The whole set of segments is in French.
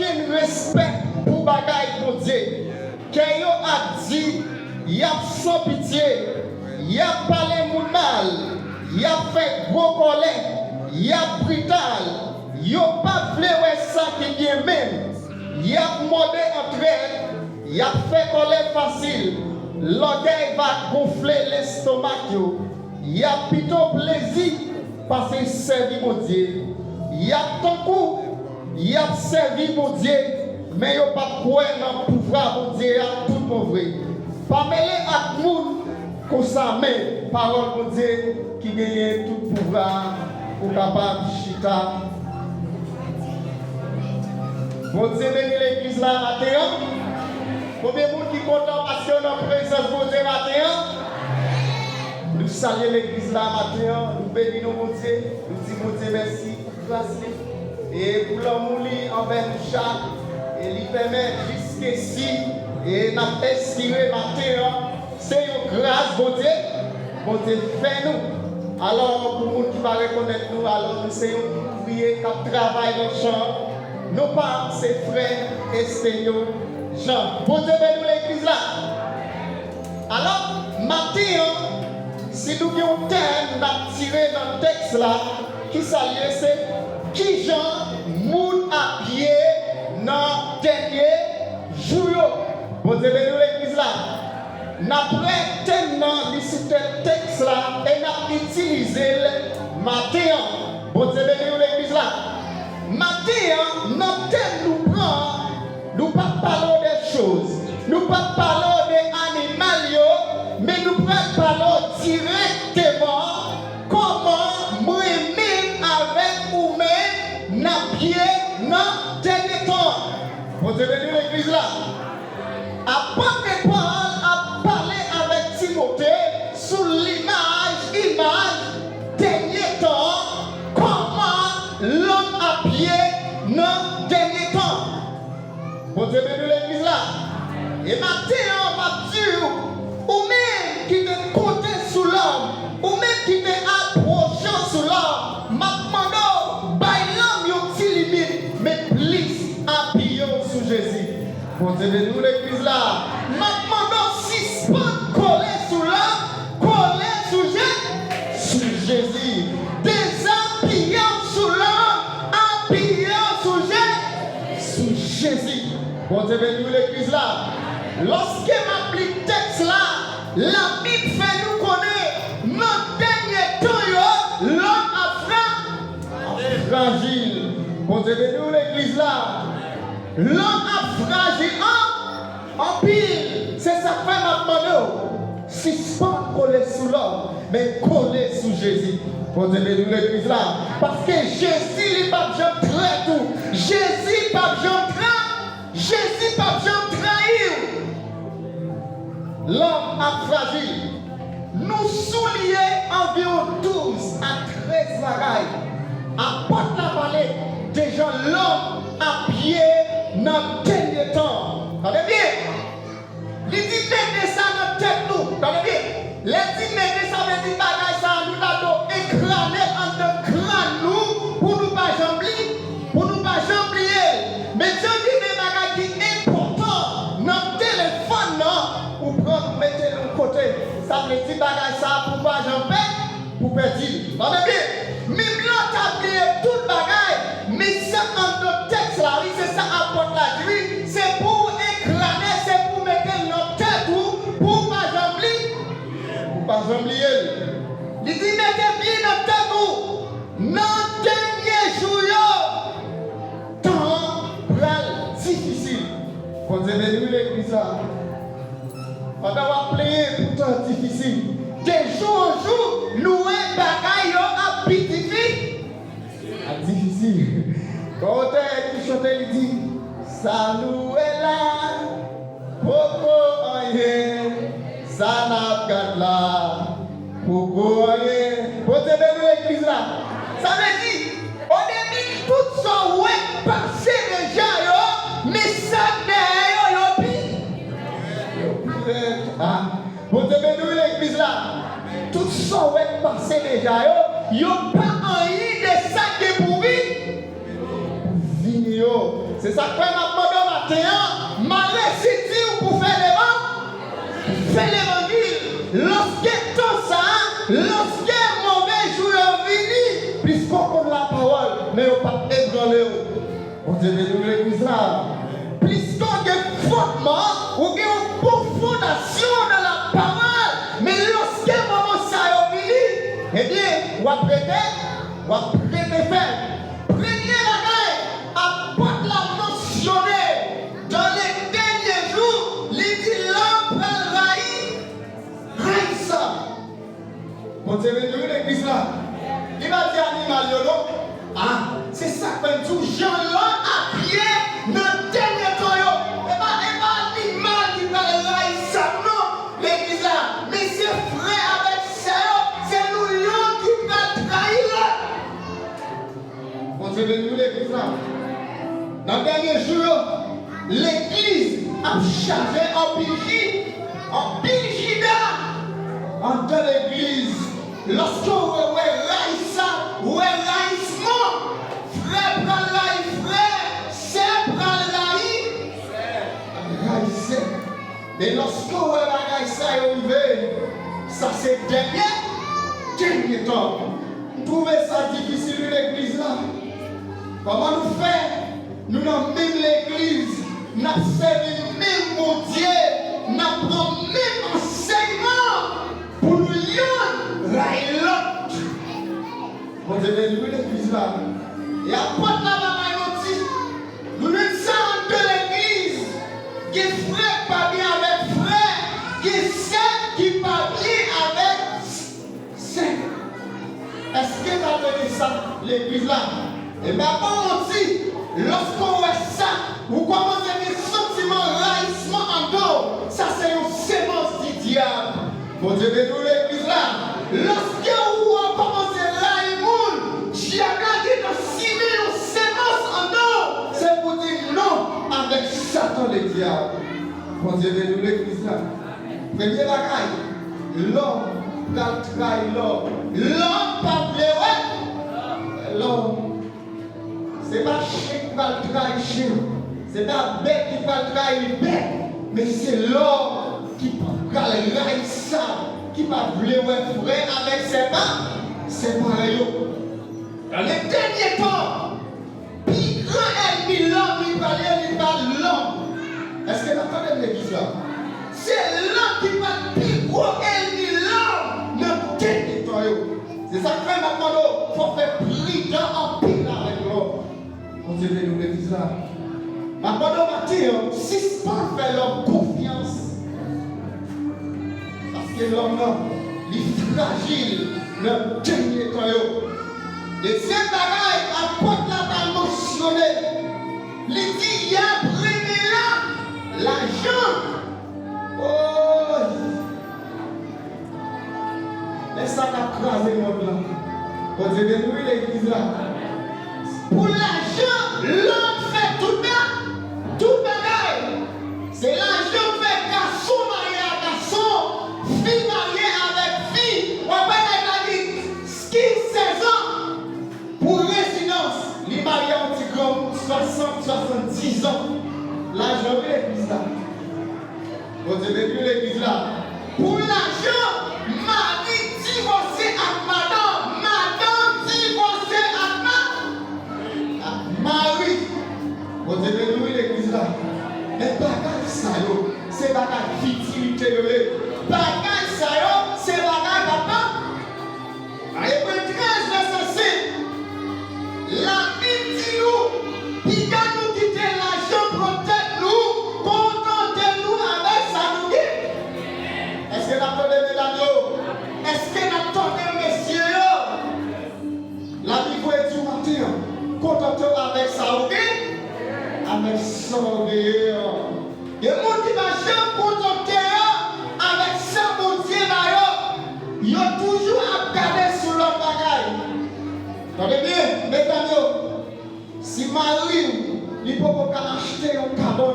aucun respect pour bagaille mon Dieu. Qu'il a dit, il a sans pitié, il a parlé mon mal, il a fait gros colère, il a brutal, il n'a pas voulu ça qui vient même. Il a demandé entre elles, il a fait colère facile. L'orgueil va gonfler l'estomac. Il a plutôt plaisir parce qu'il servi mon Dieu. Il a tant coup, il a servi mon Dieu, mais il n'a pas quoi dans le pouvoir mon Dieu à tout mauvais. Pas mêler à tout le monde comme ça, mais parole mon Dieu qui gagne tout pouvoir pour capable de chita. Mon Dieu bénit l'église là matin. Combien de monde qui est content parce qu'on est en présence de Dieu matin? Nous saluons l'église là matin, nous bénissons mon Dieu, nous disons mon Dieu merci pour grâce et pour l'amour envers nous chaque, et lui permet jusqu'ici, et nous avons espéré matin, c'est une grâce bon Dieu fait nous. Alors pour nous qui va reconnaître nous, alors nous essayons de prier qui travaillent dans le champ, nos parents, ses frères, Espagnols, Jean. Bon Dieu bénit l'église là. Alors, matin, si nous avons un thème à tirer dans le texte là, qui s'allie, c'est qui Jean moun à pied dans le dernier jour. Bon Dieu bénit l'église là. N'après tellement visité le texte là et n'a utilisé le matin. Bon Dieu bénit l'église là. Matin, notre thème nous prend, nous ne parlons pas des choses, nous ne parlons pas des animaux, mais nous parlons directement comment moi-même avec vous-même n'a pied dans dernier temps. Vous avez vu l'église là? Apôtre Paul a parlé avec Timothée sous l'image dernier temps, comment l'homme à pied dans dernier temps. Vous avez vu l'église là? Et maintenant, on va dire, ou même qui te compte sous l'homme, ou même qui te approche sous l'homme, maintenant, by l'homme, il y a une petite limite, mais plus appuyé sous Jésus. Vous avez vu l'église là? Maintenant, si ce pas coller sous l'homme, coller sous Jésus. Désappuyant sous l'homme, appuyant sous Jésus. Vous avez vu l'église là? Lorsque m'applique le texte là, la Bible fait nous connaître, notre dernier temps, l'homme a fragile. Vous avez vu l'église là? L'homme a fragile en pile. C'est ça fait maintenant. Si ce n'est pas collé sous l'homme, mais collé sous Jésus. Vous avez vu l'église là? Parce que Jésus, il n'est pas besoin de trahir tout. Jésus, pas besoin de trahir. Jésus, pas besoin de trahir. L'homme a fragile. Nous souliers environ 12 à 13 bagailles. À porte la vallée, déjà l'homme à pied dans le dernier temps. Attendez bien. Il dit mettez ça dans la tête nous. Attendez bien. Les dit mettez ça, les dit bagaille ça, nous l'avons écrasé en de crâne nous pour nous pas jamblier. Pour nous pas jamblier. Mais Dieu dit des bagailles qui est important dans le téléphone non. Pour prendre, mettez de côté. Ça veut dire bagaille ça pour pas jamber, pour perdre. Attendez bien. Même là, tu as oublié toute bagaille. Mais ça en notre texte là, oui, c'est ça apporte la vie. C'est pour éclater, c'est pour mettre notre tête pour pas jamblier. Pour pas jamblier. Il dit mettez bien notre tête pour notre dernier jour. Temps pral difficile. Quand vous avez vu l'église là, on va prier pour temps difficile. Des jours en jour, nous un bagaille à difficile. Difficile. Quand tu chantes, il dit, ça nous est là, pourquoi rien, ça n'a pas là, pourquoi rien. Vous avez vu l'église là? Ça veut dire, au début, tout ça, ouais, passé déjà, mais ça n'est pas. Vous avez vu l'église là? Tout ça, ouais, passé déjà, il n'y a pas un de ça qui est pourri. C'est C'est ça que je demande matin, ma récité pour faire l'évangile. Lorsque tout ça, lorsque mauvais jour venu, puisqu'on connaît la parole, mais on ne peut pas ébranler. On dit de l'église là. Puisqu'on a un fondement, ou une bonne fondation dans la parole, mais lorsque maman ça venu, eh bien, on va prêter faire. Premier bagaille, apporte la mentionner dans les derniers jours, il dit l'homme raï ça. Bon Dieu, venu l'église là. Il va dire animal, ah, c'est ça que tout Jean-Là a pied dans le dernier temps. Et pas animal qui va raï ça, non, l'église là. Mais c'est vrai avec ça, c'est nous qui va trahir. Bon Dieu, venu l'église là. Dans le dernier jour, l'église a chargé en pigida en dans l'église. Lorsqu'on raï ça, raïsement, frère prend raï frère, c'est prend raï. Mais lorsqu'on raï ça, ça c'est dernier temps. Vous trouvez ça difficile l'église là? Comment nous faire? Nous n'avons même l'église, nous avons servi même mon Dieu, nous avons même enseignement pour nous y aller l'autre. Mon Dieu, nous l'église là. Et après la bagaille, nous ne sommes de l'église qui frère pas bien avec frère, qui sait qui pas bien avec sait. Est-ce que vous avez ça, l'église là? Et bien, aussi, lorsqu'on voit ça, vous commencez à des sentiments raïssements en dos. Ça, c'est une sémence du diable. Mon Dieu, nous l'église là. Lorsque vous commencez à raïr le diable qui a cimé une sémence en dos, c'est pour dire non avec Satan le diable. Mon Dieu, nous l'église là. Premier bagaille, l'homme va trahir l'homme. L'homme pas bleu, l'homme. C'est pas chien qui va le trahir chien. C'est pas bête qui va le trahir bête. Mais c'est l'homme qui va le trahir ça. Qui va vouloir frère avec ses mains. C'est pareil. Dans les derniers temps, plus grand ennemi l'homme, il parle l'homme. Est-ce que vous entendez l'église là? C'est l'homme qui va plus gros ennemi l'homme. Dans les derniers temps. C'est ça que maintenant, il faut faire prudent en pile avec l'homme. On Dieu veut nous l'église là. Maintenant, matin, si pas faire leur confiance. Parce que l'homme là, il est fragile dans le dernier temps. Deuxième bagaille, apporte la balle mentionnée. Il dit, il y a premier là, l'argent. Oh! Laisse ça craser le monde là. On Dieu veut nous l'église là. Pour l'argent, l'homme fait tout bagaille. C'est l'argent fait garçon marié à garçon, fille mariée avec fille. On va dire 16 ans pour résidence. Les mariés ont dit comme 60-70 ans. L'argent de l'église là. Vous avez vu l'église là. Pour l'argent, mari divorcé à madame, madame divorcée à Marie, vous avez vu l'église là. Mais bagage ça, c'est bagage futilité. Bagage ça, c'est bagage papa. Hébreux 13, verset 5. La Bible dit nous, qui quand nous quitter l'argent, protège-nous, contentez-nous avec sa nourriture. Est-ce que nous attendons, mesdames? Est-ce que nous attendons, messieurs? La Bible est du matin. Contentez-vous avec sa nourriture, avec son veilleur. Il y a des gens qui ne vont jamais contenter avec sa nourriture. Ils ont toujours à garder sur leur bagaille. Attendez bien, mesdames, si Marie, il peut pas acheter un cadeau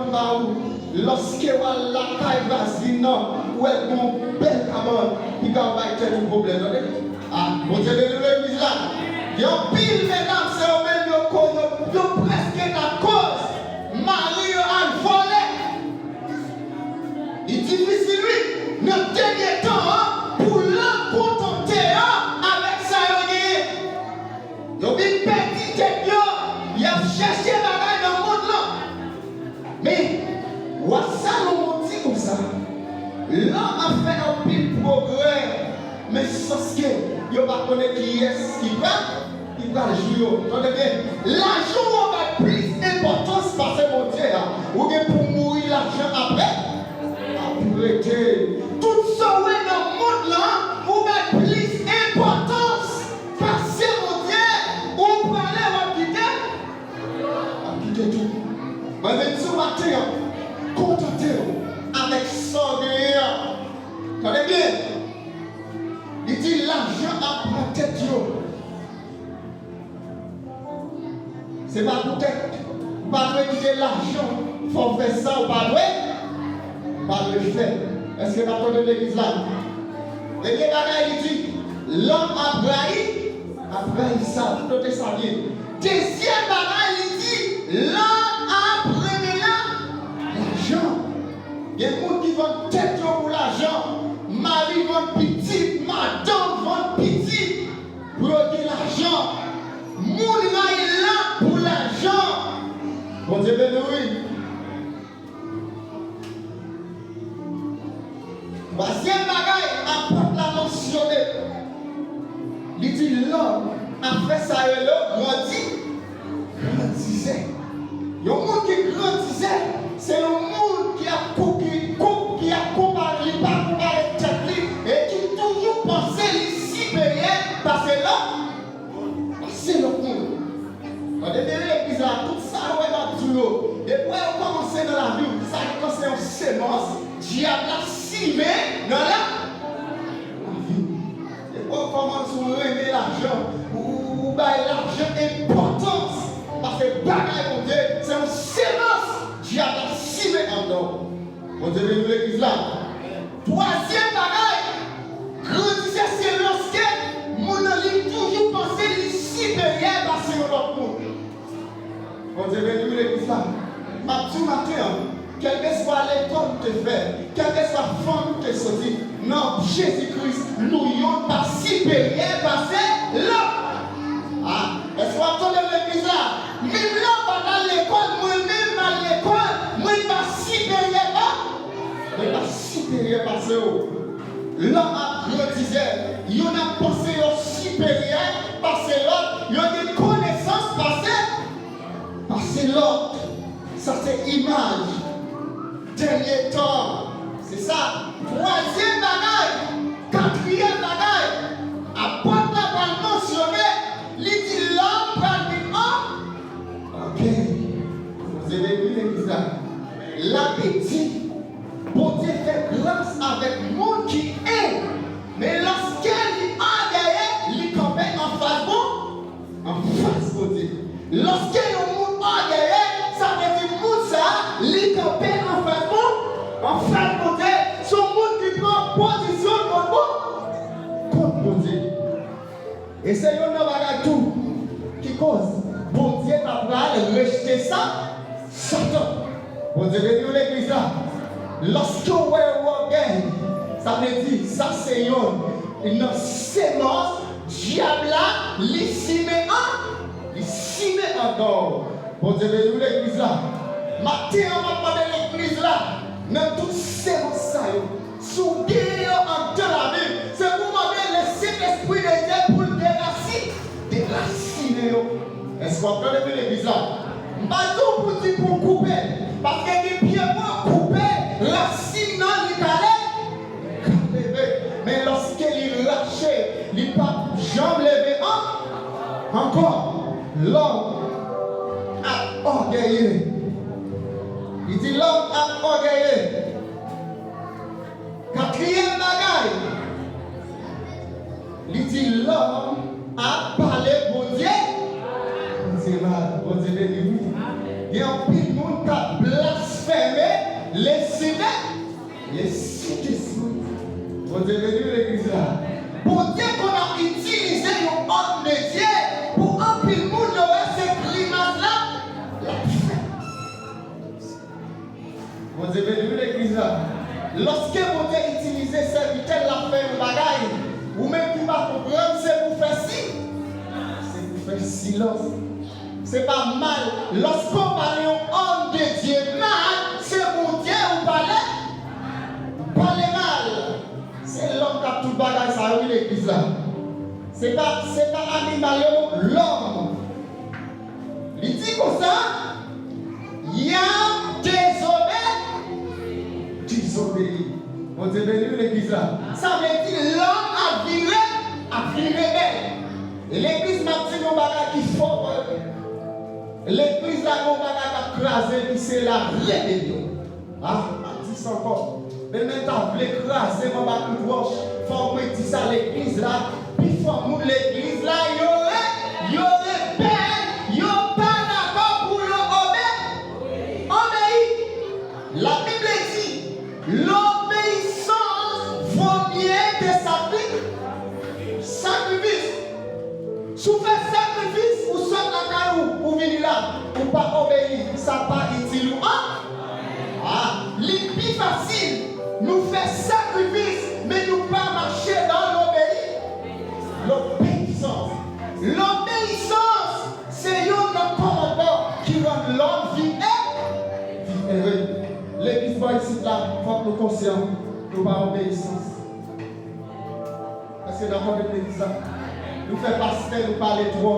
lorsque la caille voisine ou elle a un bel cadeau, il va avoir un problème. Ah, vous avez vu l'église là? Il y a pile, mesdames, c'est au même qui presque la cause. L'homme a fait un pile progrès, mais sans que il ne va connaître qui est, qui va jouer. Entendez bien, l'argent va plus d'importance parce que mon Dieu, ou bien pour mourir l'argent après. Tout ça dans le monde là, vous avez plus d'importance parce que mon Dieu, vous parlez, vous quittez tout. Mais ce matin, contentez-vous avec son rien. Attendez bien, il dit l'argent apprend tête. C'est pas pour tête. Pas de quitter l'argent, il faut faire ça ou pas de pas le faire. Est-ce que vous entendez l'église là? Et bien, il dit l'homme a brahi ça, tout est ça bien. Deuxième bagaille, il dit l'homme a pris l'argent. Il y a des gens qui vendent tête pour l'argent. Marie vend petit, madame vend petit pour gagner l'argent. Moun là est là pour l'argent. Bon Dieu béni. Troisième bagaille, apporte la mentionner. Il dit l'homme a fait ça et l'homme grandissait. Le monde qui grandissait, c'est le monde qui a comparé tête et qui toujours pensait les supérieurs parce que là, c'est le monde. On est derrière l'église là, tout ça, ouais, dans tout l'eau. Et puis on commence dans la vie, ça c'est une sémence. Diable a simé dans la vie. Et puis on commence à aimer l'argent, ou bailler l'argent importance. Parce que bagaille, mon Dieu, c'est une sémence. Diable a simé en dedans. On dirait nous l'église là. Troisième bagaille, grandissez, c'est lorsque mon ami toujours pensé les supérieurs parce que notre monde. On dirait nous l'église là. Tout matin, quel que soit l'école que tu fais, quelle que soit la forme que tu sorti, non, Jésus-Christ, nous n'avons pas supérieur parce que là. Est-ce que vous entendez l'église là? Même là, dans l'école, moi-même à l'école, moi je pas supérieur là. Je pas supérieur parce que l'homme a grandissé. Il a pensé au supérieur parce que l'autre, il a des connaissances parce que l'autre. Ça c'est image. Dernier temps. C'est ça. Troisième bagaille. Quatrième bagaille. Apporte la balle mentionnée. Il dit l'homme parle du homme. Ok. Vous avez vu l'église là. L'appétit. Bon Dieu fait grâce avec le monde qui est. Mais lorsqu'il a gagné, il campait en face bon. En face bon Dieu. Lorsqu'il y a un monde a gagné, ça veut dire que ça, les campés en face bon, en face bon Dieu, son monde qui prend position contre bon Dieu. Et c'est un bagage tout qui cause. Bon Dieu va rejeter ça, Satan. Bon Dieu, venez l'église là. Lorsque vous gagnez, ça veut dire ça c'est une sémence, diable là, l'ici mais encore. Bon Dieu, venez l'église là. Matin, on va parler de l'église là. Même toutes ces séances, sous Dieu en temps la vie, c'est pour m'amener le Saint-Esprit de Dieu pour le déraciner. Est-ce qu'on peut lever l'église là? Pas tout pour dire pour couper. Parce que les pieds vont couper, racine dans le calais. Mais lorsqu'il lâche, il ne pas jamais lever encore. L'homme a orgueillé. Il dit l'homme a orgueillé. Quatrième bagaille. Il dit l'homme a parlé pour Dieu. C'est mal, bon Dieu béni. Il y a un petit monde qui a blasphémé les cités. Bon Dieu béni l'église là. Pour dire qu'on a utilisé le homme de Dieu pour un petit monde de ces grimaces là. Bon Dieu béni l'église là. Lorsque vous avez utilisé serviteur la fait un bagaille, ou même qui va comprendre, c'est pour faire ci. C'est pour faire silence. C'est pas mal. Lorsqu'on parle d'un homme de Dieu mal, c'est pour Dieu ou parler. Parlez mal. l'église là. C'est pas animal, l'homme. Il dit comme ça, il y a désobéi. On dit béni l'église là. Ça veut dire l'homme a viré belle. Et l'église m'a dit nos bagages qui font. L'église là, nos bagages qui crasé, qui c'est la rébellion. Ah, m'a dit ça encore. Mais maintenant, vous l'écraser, mon bagage de roche. Faut que je dise ça l'église là. Puis faut que l'église là, il y aurait paix. Il n'y a pas d'accord pour l'obéir. Obéir. La Bible dit, l'obéissance vaut mieux que sacrifice. Si vous faites sacrifice, vous sortez la caillou, vous venez là, vous pas obéir, ça pas utile. Les plus facile, nous faire sacrifice, mais nous pas marcher dans l'obéissance. L'obéissance, c'est un commandement qui rend l'homme vivre. L'église va ici là, il faut que nous conscients de pas obéissance. Parce que dans l'église là, nous faisons pasteur, nous parlons trop.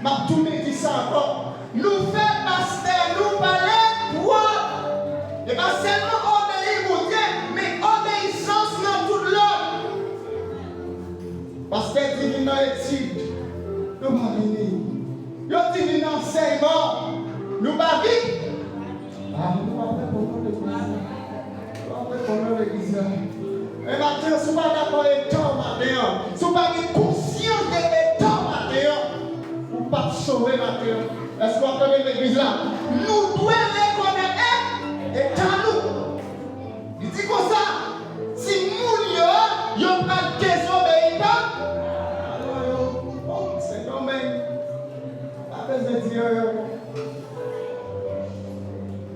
Ma tout me dit ça encore. Nous faisons pasteur, nous parlons trop. Et pas seulement obéir au Dieu, mais obéissance dans tout l'homme. Pasteur divin dans l'étude, nous pas venir. Yo divin dans enseignement, nous pas vivre. Nous pas faire l'église. Et maintenant, si vous n'êtes pas d'accord avec toi, maintenant, si vous n'êtes pas conscient de l'état, maintenant, vous ne pouvez pas sauver maintenant. Est-ce que vous entendez l'église là? Nous devons reconnaître l'état nous. Il dit comme ça, si nous ne pas désobéir pas, alors, c'est quand même, pas besoin de dire,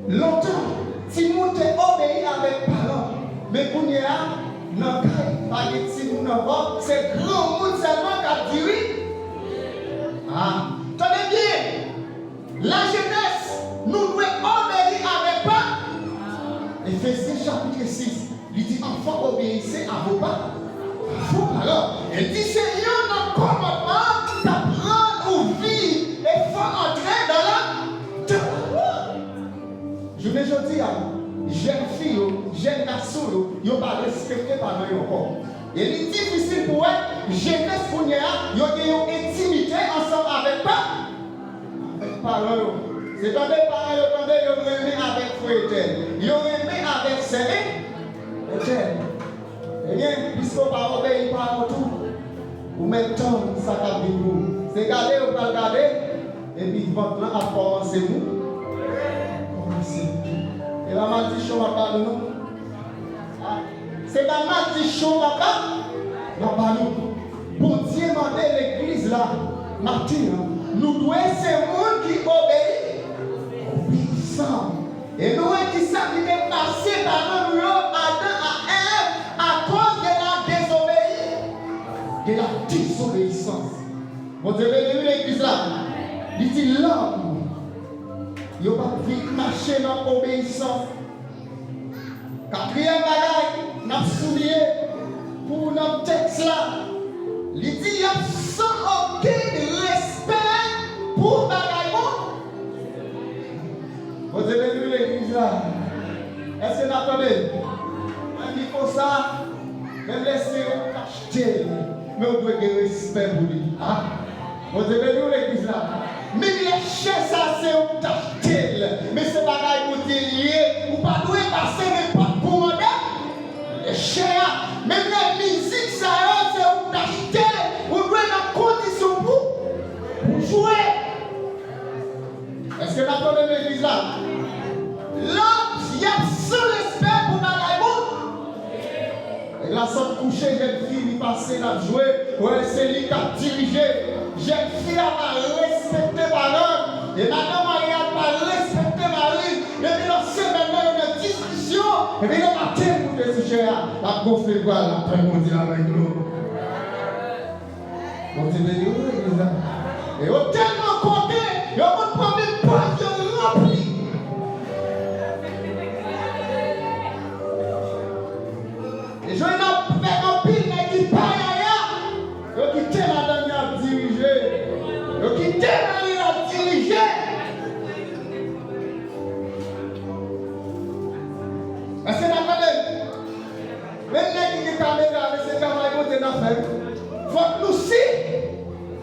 longtemps, si nous obéissons avec parole, mais pour nous, c'est grand monde seulement qui a dit oui. Tenez bien, la jeunesse, nous devons obéir avec pas. Éphésiens chapitre 6, il dit enfants obéissez à vos parents. Alors, il dit c'est un commandement d'apprendre ou vivre et faut entrer dans la. Je vais dire, jeune fille, jeune garçon, ils ne sont pas respectés par nous encore. Il est difficile pour eux, jeunesse pour eux, ils ont une intimité ensemble avec parents. C'est quand les parents, ils ont aimé avec frère, ils ont aimé avec sœur. Eh bien, puisqu'on va obéir par tout, ou même temps, ça va venir. C'est garder ou pas garder, et puis votre plan a commencé nous. Et la malédiction va pas nous. C'est la malédiction va pas nous. Bon Dieu m'a dit l'église là, Martin, nous devons ces gens qui obéissent, obéissants. Et nous qui ça qui est passé par nous, Adam à Ève, à cause de la désobéissance. Bon Dieu, l'église là, il dit l'homme. Il n'y a pas vite marcher dans l'obéissance. Quatrième bagaille, nous avons souligné pour notre texte là. Il dit qu'il y a sans aucun respect pour bagaille. Vous avez vu l'église là? Est-ce que vous entendez? On dit comme ça, même laissez-vous acheter, mais vous devez avoir respect pour lui. Vous avez vu l'église là? Mais les chefs, ça c'est un tachtel. Mais ce bagaille pour lié, vous ne pouvez pas passer n'importe pour modèle. Les chefs, même la musique, ça c'est un tachtel. Vous devez dans condition pour jouer. Est-ce que vous entendez l'église là? Là, il y a sans respect pour bagaille. Et la sorte couchée, jeune fille, il passait à jouer. Ouais, c'est lui qui a dirigé. Jeune fille a respecté parole. Et madame Maria n'a pas respecté Marie. Et puis dans ce moment, il y a une discussion. Et puis le matin, pour que ce cher, la gonfle voilà, après on dit avec nous. On dit, mais et au tellement compté, il y a un premier pas qui est rempli. Et je n'ai pas fait un pile qui paye. Maintenant, il y a des caméras, mais c'est travail qu'on a fait. Faut que nous si.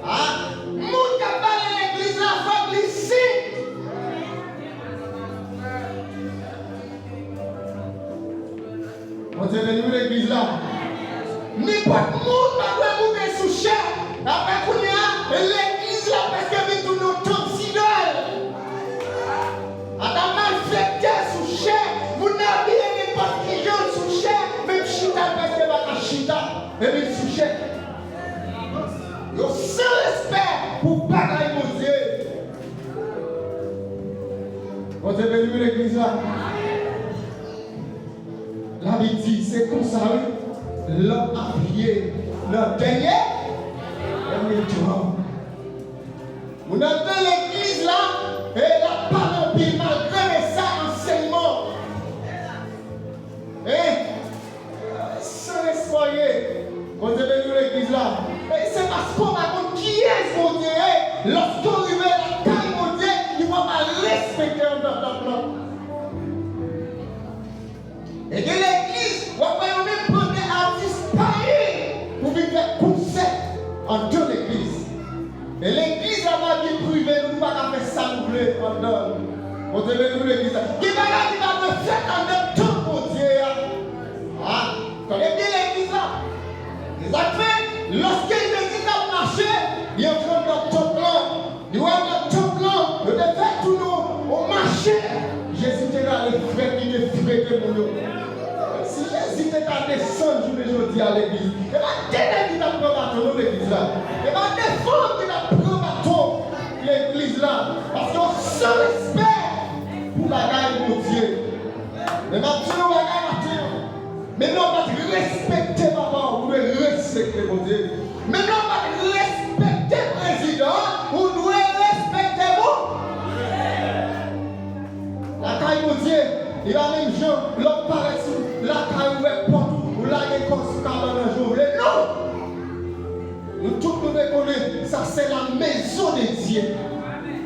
Ah, monde qui a parlé à l'église là, faut que nous si. On dit venu l'église là. N'importe monde pas doit monter sous chair. Après qu'on y a l'église là parce que vit tout nos temps sidol. Attends malfaiteur sous chair, vous n'avez n'importe qui jeune sous chair, même chita parce que va chita et même sous chair. Yo sans respect pour bagaille mon Dieu. On est venu l'église là. La Bible dit, c'est comme ça, l'homme a prié le dernier temps. Vous entendez l'église là, et la parole pile malgré ça, enseignement. Sans espoir, vous êtes venu l'église là. C'est parce qu'on a dit qui est mon Dieu. Lorsqu'on arrive à la taille, mon Dieu, il va mal respecter un plan. Et de l'église, on va même prendre des artistes païens pour vivre des concerts en deux l'église. Et l'église a ma vie privée, nous ne pouvons pas faire ça nous voulons en dedans. On devait nous l'église. Qui va me faire en dedans, mon Dieu. Ah, connaissez bien l'église là. Exactement. Lorsqu'il l'église a marché, il y a un top plan. Il y a un top plan. Il devait faire tout nous au marché. Jésus était là, le frère qui est frère de mon. Si Jésus était à descendre aujourd'hui à l'église, il va défendre qui t'a pris bâton l'église là. Il va défendre qui t'a pris bâton l'église là. Parce qu'on sans respect pour bagaille mon Dieu. Mais maintenant, on va maintenant, on va respecter maman, on doit respecter mon Dieu. Maintenant, on va respecter le président, on doit respecter moi. La caille mon Dieu, il va même genre, l'homme paraît sous la caille ouverte partout, ou la école sous cabane un jour. Non! Nous tous nous reconnaissons, ça c'est la maison de Dieu.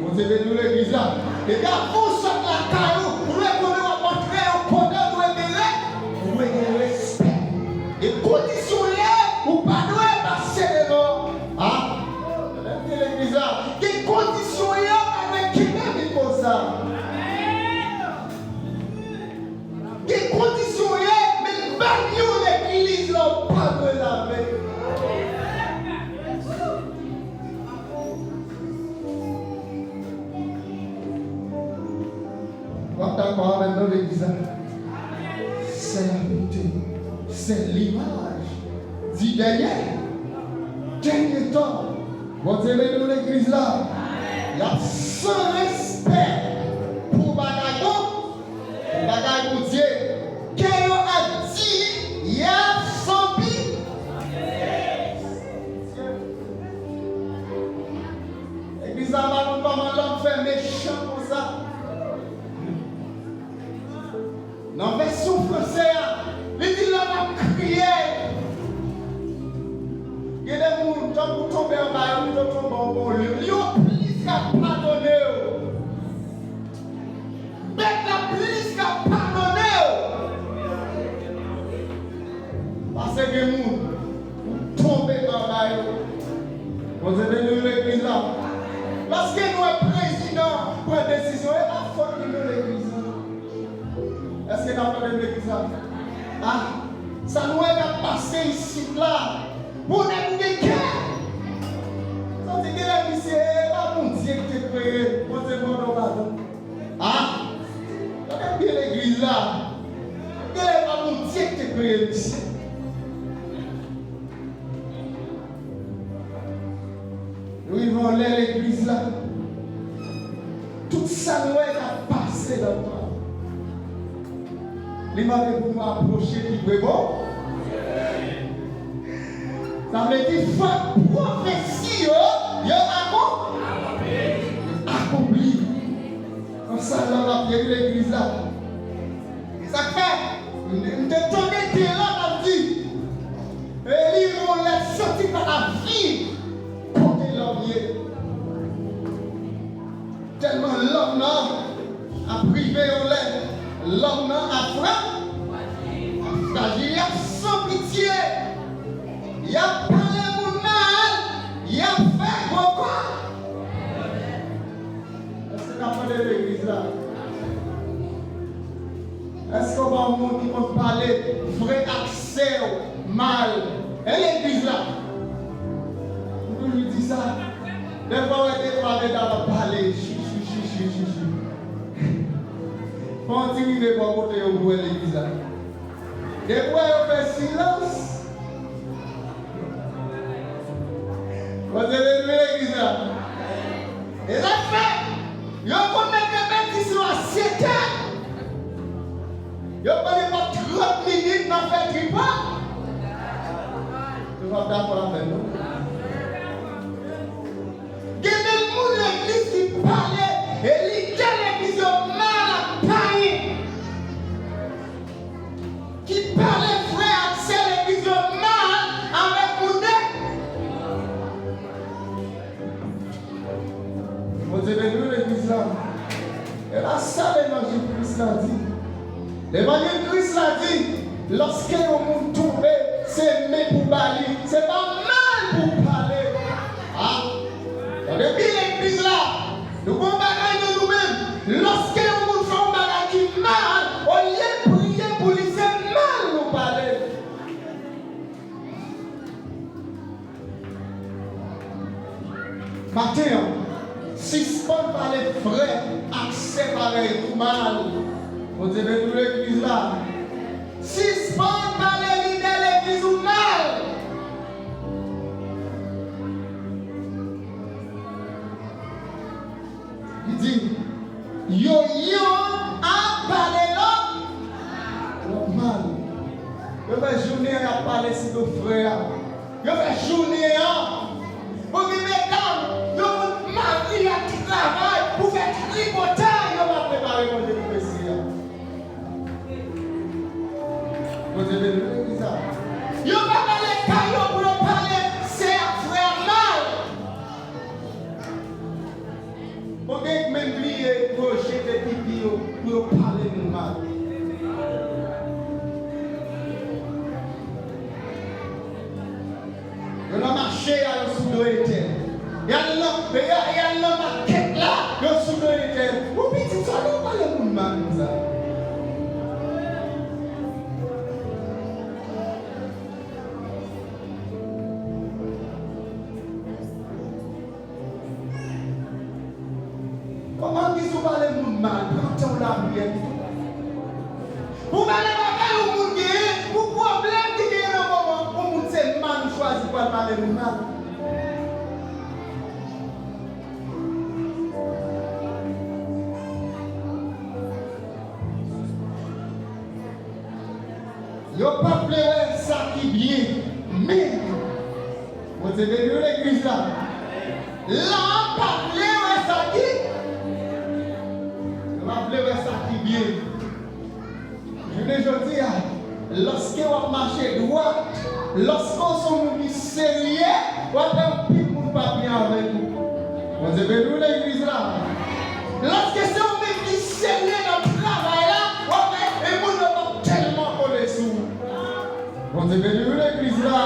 Vous avez vu l'église là. Et quand vous sortez la caille, vous reconnaissez à montrer au pendant de l'ébélé, vous avez respect. Et conditions là, vous ne pouvez pas passer de l'eau. Ah! Vous avez vu l'église là. Des conditions là, avec qui même il faut ça. Des conditions là, mais pas l'église là, pas de la main. D'accord avec l'église, c'est la vérité, c'est l'image du dernier temps. Vous avez dans l'église là, il y a sans respect pour bagaille pour Dieu. Qu'est-ce qu'il a dit, il y a sans vie. L'église là, nous comment l'homme fait méchant comme ça. Dans la version française, il dit là, on a crié. Il y a des gens qui tombent en bas, qui tombent en bon lieu. Il y a plus qu'à pardonner. Mais la plus qu'à pardonner. Parce que les gens tombent en bas. Vous avez vu l'église là. Lorsque nous, le président, prend une décision, il va faute de l'église. Est-ce que nous avons l'église là? Ah, ça nous a passé ici là. Pour nous décaler. Ça dit que l'église, c'est pas mon Dieu qui t'a créé. Vous êtes bon dans ah, regardez bien l'église là. Quel est pas mon Dieu qui t'a créé ici? Nous vivons l'église là. Tout ça nous a passé dans le temps. Il m'a dit pour nous approcher qui est bon. Ça veut dire que prophétie, il y a accompli. Comme ça, on a bien l'église là. Ça fait, on est tombé là, on a dit. Et ils vont les sortir par la vie. Côté l'homme. Tellement l'homme a privé au lait. L'homme a frappé. Il y a 100 pitié. Il a parlé mon mal. Il a fait quoi? Est-ce que tu as parlé de l'église là? Est-ce qu'on va au monde qui va parler vrai accès au mal? Et l'église là? Vous lui dites ça? Des fois, on était parlé dans parler. Quand tu arrives pour côté au bout de l'église là. Des fois, on fait silence. Vous avez vu l'église là? Et la fait, il y a qu'on met des bêtises à 7 heures. Il n'y a pas 30 minutes dans faire tripa. Tu vas d'accord avec nous? Il y a des gens de l'église qui parlaient et l'idée de l'église mal à parler. Qui parlaient frère, c'est l'église mal avec mon nez. Vous avez vu l'église là? Et la salle évangile Christ l'a dit. L'évangile Christ l'a dit, lorsque le monde tombe, c'est mais pour parler, c'est pas mal pour parler. Ah, depuis l'église là, nous avons bagaille de nous-mêmes. Lorsque le monde fait un bagaille qui mal, au lieu de prier pour lui, c'est mal nous parler. Matin, suspend par les frères, accès pareil, tout mal. Vous avez vu l'église là? Suspend par les leaders de l'église ou mal. Il dit, yo a parlé là. Mal. Yo fait journée à parler si nos frères. Yo fait journée à. Pour que mesdames, yo mari à travail pour faire tripotage, yo va préparer mon Dieu pour Messie. Vous avez vu ça? Yo va parler caillou pour parler, c'est frère mal. Pour que même prier pour jeter pipi pour parler de mal. On a marché à la souveraineté. Il y a l'homme à quête là, la souveraineté. Vous petit ça, nous parlons de mal comme ça. Comment dis-vous parler de mal? Quand on l'a bien. Vous parlez de mal au monde, vous problème qui est dans le moment, pour monde c'est mal choisi pour parler de mal. Yo pas pleurer ça qui bien, mais vous avez vu l'église là? Là, pas pleurer ça qui. Yo pas pleurer ça qui bien. Je ne dis pas, lorsque vous marchez droit, lorsqu'on sont sérieux, vous avez un petit monde pas bien avec vous. Vous avez vu l'église là? Lorsque c'est un mec qui sérieux dans le travail là, vous avez un monde pas tellement collé sous. Vous avez vu l'église là?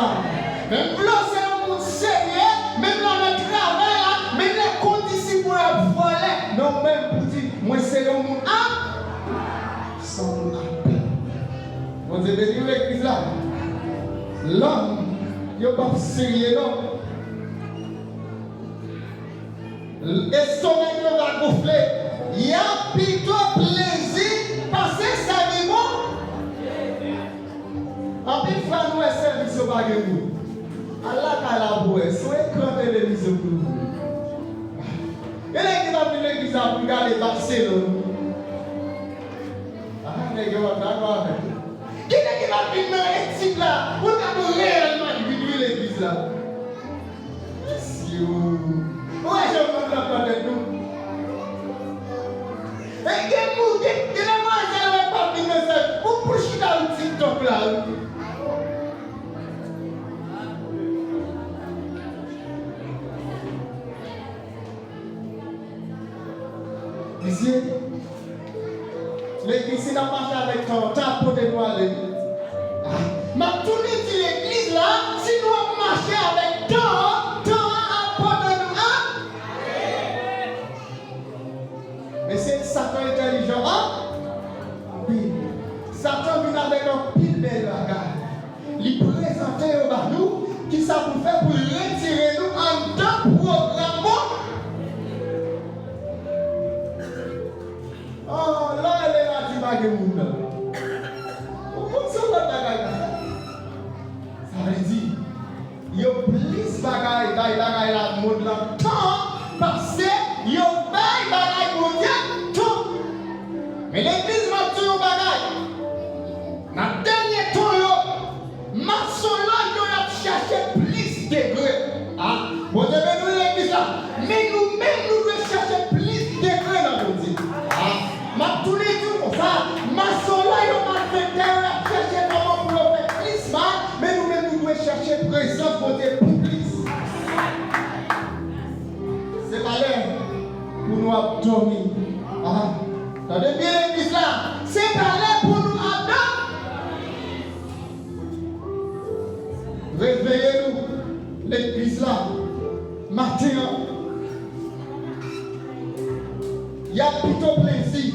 Même là, c'est un monde sérieux, même dans le travail là, même les conditions pour la voler. Non, même pour dire, moi c'est un monde sans monde à paix. Vous avez vu l'église là? L'homme, il n'est pas sérieux non. L'estomac va gonfler. Il y a plutôt plaisir passer sa vie. En plus, frère, nous sommes service au bagage. Allah a la boue, soyez écran télévision pour vous. Et là, qui va venir l'église pour regarder Barcelone. Ah, les gars, d'accord avec vous. Qui est-ce qui va venir dans l'équipe là pour regarder réellement l'église là? Monsieur. Ouais, je me la de nous. Et qui ne mange pas venir ça pour pousser dans le TikTok là. Monsieur, l'église n'a pas marché avec toi, t'as pour de nous aller. Ma tourné de l'église là, si nous marchons avec temps apporte nous. Mais c'est Satan intelligent, oui. Satan vient avec un pile belle bagage. Il présente à nous qui ça pour faire pour retirer nous en temps programme. Oh là, elle est là, tu vas gagner. Comment ça va gagner? Ça veut dire, il y a plus de bagailles dans la monde là. Tant parce que il y a des bagailles mondiales. Tout. Mais l'église m'a tué aux bagailles. Dans le dernier temps, maçon là, a cherché plus de degrés. Ah, vous devez nous l'église là. Mais nous-mêmes, nous devons chercher plus de degrés dans le monde. Ah, ma tous les jours comme ça. Maçon là, il a fait terre, chercher comment pour faire plus mal. Mais nous-mêmes, nous devons chercher présence pour des plus. C'est pas l'air pour nous abdormir. Ah, attendez bien l'église là. C'est pas l'air pour nous abdormir. Réveillez-nous, l'église là, matin. Il y a plutôt plaisir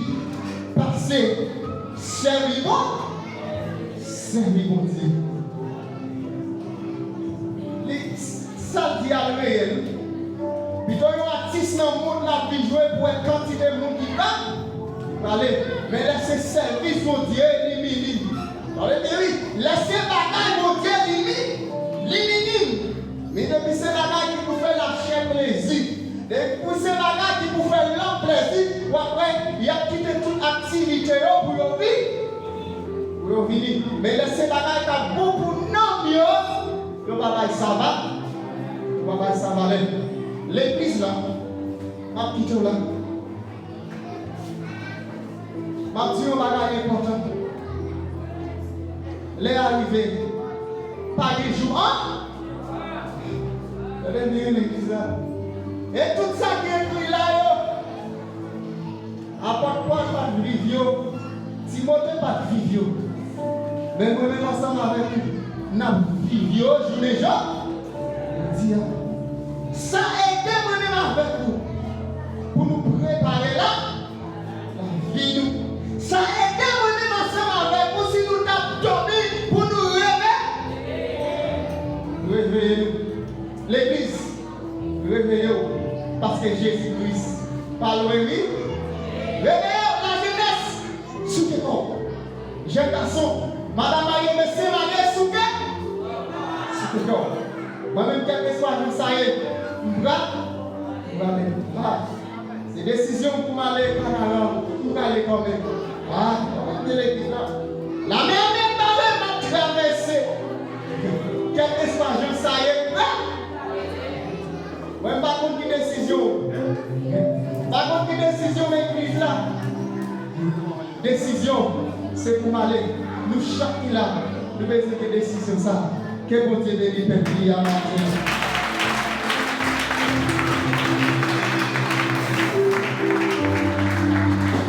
parce que servir Dieu. Ça dit à réel. Plutôt un artiste dans le monde là qui joue pour une quantité de monde qui va. Allez, mais laissez service mon Dieu éliminer. Laissez bagaille mon Dieu éliminer. Mais depuis ces bagailles qui vous fait la chair plaisir. Depuis ces bagages qui vous fait l'homme plaisir, ou après, il y a quitté toute activité pour vivre. Pour venir. Mais laissez bagages qui a beaucoup de noms, le bagaille ça va. Le bagaille ça va. L'église là, ma petite là. Ma petite bagaille important. Les arrivés, pas des jours. Vous allez venir l'église là. Et tout ça qui est écrit là, apporte quoi pas de vivio, Timothée pas de vivio. Mais moi-même ensemble avec nous, n'a vivio, je les gens. Ça aide moi-même avec nous pour nous préparer là, la vie nous. Ça aide moi-même ensemble avec nous si nous t'avons dormi pour nous réveiller. Réveillez-nous. L'église, réveillez-vous. Parce que Jésus-Christ parle de lui. Réveillez la jeunesse. Sous tes corps. Jeune garçon, madame Marie, monsieur Marie, sous tes corps. Moi-même, quel que soit le ça y est, c'est décision pour m'aller pour aller quand même. Ah, l'église là. La même barrière m'a traversé. Quel que soit le ça y est, ouais, pas contre qui décision. Pas contre qui décision, l'église là. Décision, c'est pour m'aller. Nous, chaque là, nous faisons des décisions ça. Que bon Dieu bénisse, peuple, à matin.